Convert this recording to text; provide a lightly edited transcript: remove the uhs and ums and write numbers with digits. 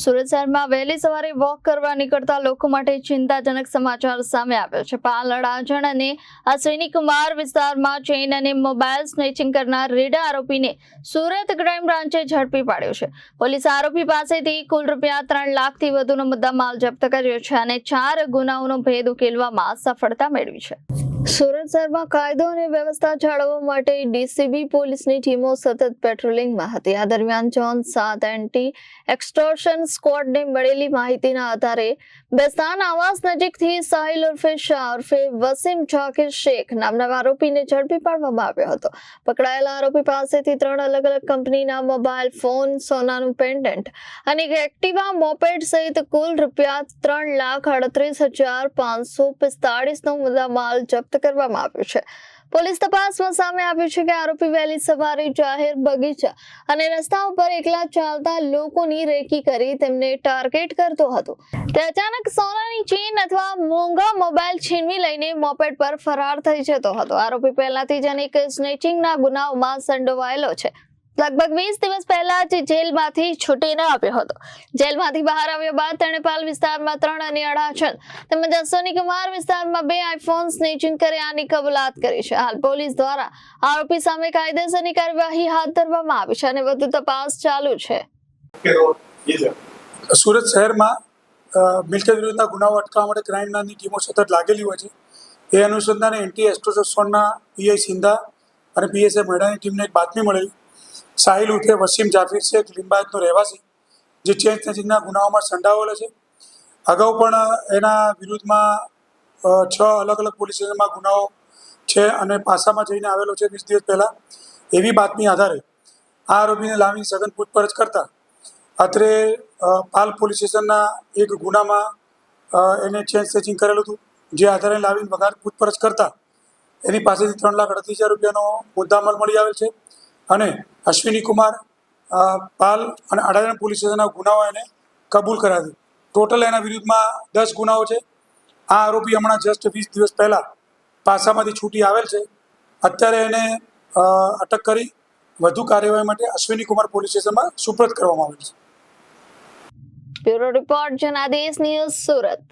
સુરત શહેરમાં વહેલી સવારે વોક કરવા નીકળતા લોકો માટે ચિંતાજનક સમાચાર સામે આવ્યો છે। પાલ અડાજણ અને અશ્વિની કુમાર વિસ્તારમાં ચેઇન અને મોબાઈલ સ્નેચિંગ કરનાર રેડા આરોપીને સુરત ક્રાઇમ બ્રાન્ચે ઝડપી પાડ્યો છે। પોલીસે આરોપી પાસેથી કુલ ₹3 લાખથી વધુનો મુદ્દામાલ જપ્ત કર્યો છે અને 4 ગુનાઓનો ભેદ ઉકેલવામાં સફળતા મેળવી છે। સુરત શહેરમાં કાયદો અને વ્યવસ્થા જાળવવા માટે ડીસીબી પોલીસની ટીમો સતત પેટ્રોલિંગમાં હતી। આ દરમિયાન જોન 7 એન્ટી એક્સટોર્શન સ્ક્વોડને મળેલી માહિતીના આધારે બેસ્તાન આવાસ નજીકથી સાહિલ ઉર્ફે શાહ ઉર્ફે વસીમ જાકીર શેખ નામના આરોપીને ઝડપી પાડવામાં આવ્યો હતો। પકડાયેલા આરોપી પાસેથી 3 અલગ અલગ કંપનીના મોબાઈલ ફોન, સોનાનું પેન્ડન્ટ અને એક એક્ટિવા મોપેડ સહિત કુલ ₹3,38,545નો મુદ્દામાલ જપ્ત કરવામાં આવ્યું છે। પોલીસ તપાસમાં સામે આવ્યું છે કે આરોપી વહેલી સવારે જાહેર બગીચા અને રસ્તા ઉપર એકલા ચાલતા લોકોની રેકી કરી તેમને ટાર્ગેટ કરતો હતો। તે અચાનક સોનાની ચેઇન અથવા મોંઘા મોબાઈલ છીનવી લઈને મોપેડ પર ફરાર થઈ જતો હતો। આરોપી પહેલાથી જ અનેક સ્નેચિંગના ગુનાઓમાં સંડોવાયેલો છે। લગભગ 20 દિવસ પહેલા જ જેલમાંથી છૂટીને આવ્યો હતો। જેલમાંથી બહાર આવ્યા બાદ તેણે પાલ વિસ્તારમાં 3 અને અડાજણ તેમજ અશ્વિની કુમાર વિસ્તારમાં 2 આઈફોન સ્નેચિંગ કર્યાની કબૂલાત કરી છે। હાલ પોલીસ દ્વારા આરોપી સામે કાયદેસરની કાર્યવાહી હાથ ધરવામાં આવી છે અને વધુ તપાસ ચાલુ છે। સુરત શહેરમાં મિલકત વિરુદ્ધના ગુનાઓ અટકાવવા માટે ક્રાઇમ બ્રાન્ચની ટીમો સતત લાગેલી હોય છે। એ અનુસંધાને એન્ટી એક્સટોર્શનના પીઆઈ સિંધા અને પીએસઆઈ મેડાની ટીમને એક બાતમી મળેલી। સાહિલ ઉર્ફે વસીમ જાફીર શેખ લિંબાયતનો રહેવાસી જે ચેન સ્નેચિંગના ગુનાઓમાં સંડોવાયેલો છે। અગાઉ પણ એના વિરુદ્ધમાં 6 અલગ અલગ પોલીસ સ્ટેશનમાં ગુનાઓ છે અને પાસામાં જઈને આવેલો છે 20 દિવસ પહેલાં। એવી બાતમી આધારે આ આરોપીને લાવીને સઘન પૂછપરછ કરતા અત્રે પાલ પોલીસ સ્ટેશનના એક ગુનામાં એને ચેન સ્નેચિંગ કરેલું હતું, જે આધારે લાવીને વગર પૂછપરછ કરતા એની પાસેથી ₹3,38,000નો મુદ્દામાલ મળી આવેલ છે અને અશ્વિની કુમાર પાલ અને અડાજણ પોલીસ સ્ટેશનના ગુનાઓ એને કબૂલ કર્યા છે। ટોટલ એના વિરુદ્ધમાં 10 ગુનાઓ છે। આ આરોપી હમણાં જસ્ટ 20 દિવસ પહેલાં પાસામાંથી છૂટી આવેલ છે। અત્યારે એને અટક કરી વધુ કાર્યવાહી માટે અશ્વિની કુમાર પોલીસ સ્ટેશનમાં સુપરત કરવામાં આવેલ છે। Bureau report Janadesh news Surat.